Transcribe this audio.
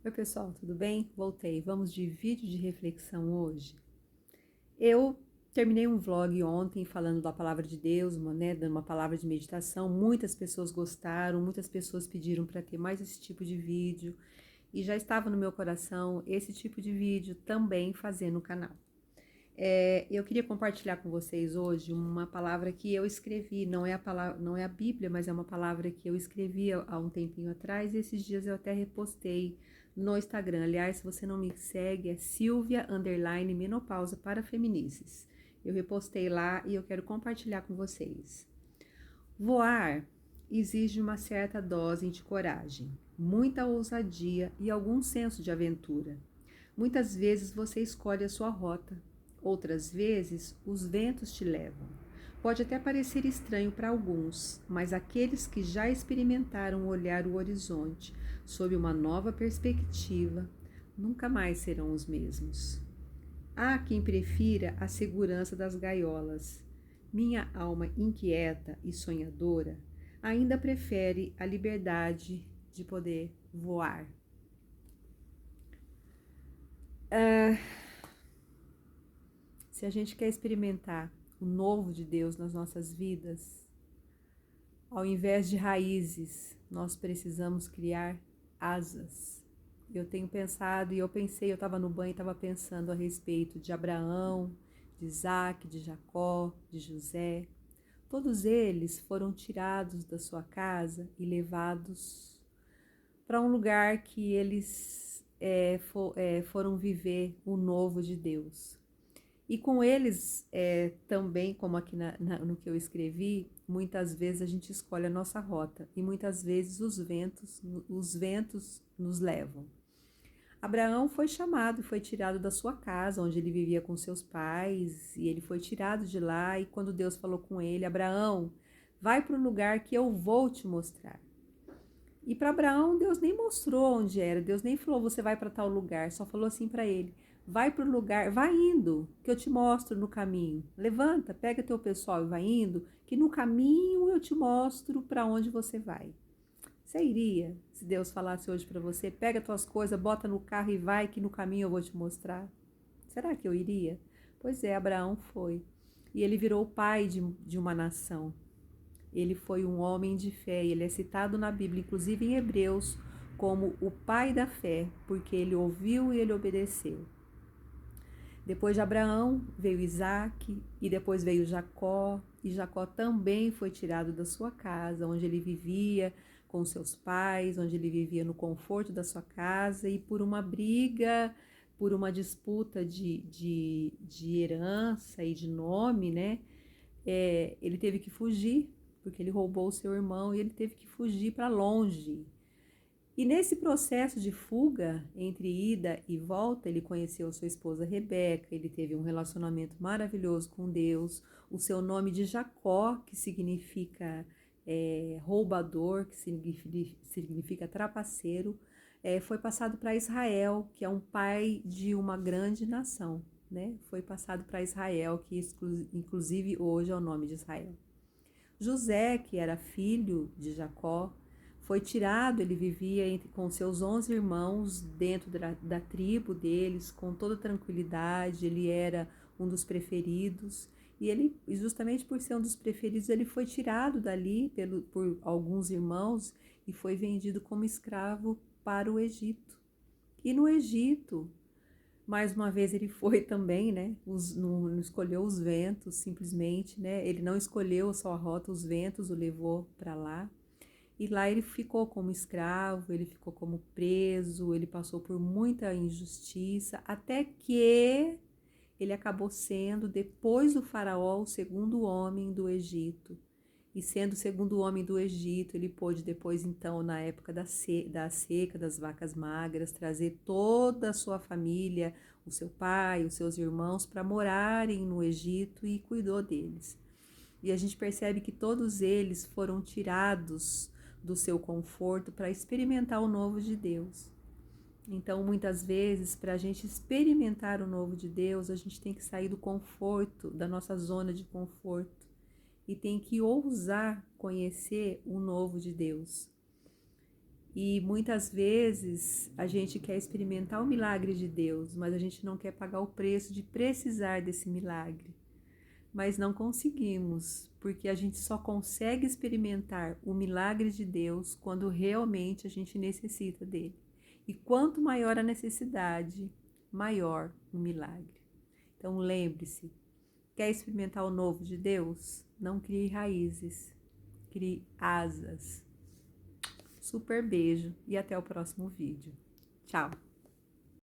Oi, pessoal, tudo bem? Voltei. Vamos de vídeo de reflexão hoje. Eu terminei um vlog ontem falando da palavra de Deus, dando uma palavra de meditação. Muitas pessoas gostaram, muitas pessoas pediram para ter mais esse tipo de vídeo e já estava no meu coração esse tipo de vídeo também fazer no canal. Eu queria compartilhar com vocês hoje uma palavra que eu escrevi, não é a Bíblia, mas é uma palavra que eu escrevi há um tempinho atrás, e esses dias eu até repostei no Instagram. Aliás, se você não me segue, é Silvia_Menopausa para Feminices. Eu repostei lá e eu quero compartilhar com vocês. Voar exige uma certa dose de coragem, muita ousadia e algum senso de aventura. Muitas vezes você escolhe a sua rota, outras vezes os ventos te levam. Pode até parecer estranho para alguns, mas aqueles que já experimentaram olhar o horizonte sob uma nova perspectiva nunca mais serão os mesmos. Há quem prefira a segurança das gaiolas. Minha alma inquieta e sonhadora ainda prefere a liberdade de poder voar. Se a gente quer experimentar o novo de Deus nas nossas vidas, ao invés de raízes, nós precisamos criar asas. Eu tenho pensado, e eu estava no banho e estava pensando a respeito de Abraão, de Isaac, de Jacó, de José. Todos eles foram tirados da sua casa e levados para um lugar que eles foram viver o novo de Deus. E com eles também, como aqui no que eu escrevi, muitas vezes a gente escolhe a nossa rota e muitas vezes os ventos nos levam. Abraão foi chamado e foi tirado da sua casa, onde ele vivia com seus pais, e ele foi tirado de lá. E quando Deus falou com ele: Abraão, vai para o lugar que eu vou te mostrar. E para Abraão, Deus nem mostrou onde era, Deus nem falou, você vai para tal lugar, só falou assim para ele: vai para o lugar, vai indo, que eu te mostro no caminho. Levanta, pega teu pessoal e vai indo, que no caminho eu te mostro para onde você vai. Você iria, se Deus falasse hoje para você: pega tuas coisas, bota no carro e vai, que no caminho eu vou te mostrar? Será que eu iria? Pois é, Abraão foi. E ele virou o pai de uma nação. Ele foi um homem de fé, ele é citado na Bíblia, inclusive em Hebreus, como o pai da fé, porque ele ouviu e ele obedeceu. Depois de Abraão veio Isaac e depois veio Jacó, e Jacó também foi tirado da sua casa, onde ele vivia com seus pais, onde ele vivia no conforto da sua casa, e por uma briga, por uma disputa de herança e de nome, né? Ele teve que fugir, porque ele roubou o seu irmão e ele teve que fugir para longe. E nesse processo de fuga, entre ida e volta, ele conheceu sua esposa Rebeca, ele teve um relacionamento maravilhoso com Deus, o seu nome de Jacó, que significa roubador, que significa trapaceiro, foi passado para Israel, que é um pai de uma grande nação, né? Foi passado para Israel, que inclusive hoje é o nome de Israel. José, que era filho de Jacó, foi tirado, ele vivia com seus 11 irmãos dentro da tribo deles, com toda tranquilidade, ele era um dos preferidos, e ele, justamente por ser um dos preferidos, ele foi tirado dali por alguns irmãos e foi vendido como escravo para o Egito. E no Egito, mais uma vez ele foi também, né? Não escolheu os ventos, simplesmente, né? Ele não escolheu a sua rota, os ventos o levou para lá. E lá ele ficou como escravo, ele ficou como preso, ele passou por muita injustiça, até que ele acabou sendo, depois do faraó, o segundo homem do Egito. E sendo o segundo homem do Egito, ele pôde depois, então, na época da seca, das vacas magras, trazer toda a sua família, o seu pai, os seus irmãos, para morarem no Egito, e cuidou deles. E a gente percebe que todos eles foram tirados do seu conforto para experimentar o novo de Deus. Então, muitas vezes, para a gente experimentar o novo de Deus, a gente tem que sair do conforto, da nossa zona de conforto, e tem que ousar conhecer o novo de Deus. E muitas vezes a gente quer experimentar o milagre de Deus, mas a gente não quer pagar o preço de precisar desse milagre. Mas não conseguimos, porque a gente só consegue experimentar o milagre de Deus quando realmente a gente necessita dele. E quanto maior a necessidade, maior o milagre. Então lembre-se, quer experimentar o novo de Deus? Não crie raízes, crie asas. Super beijo e até o próximo vídeo. Tchau!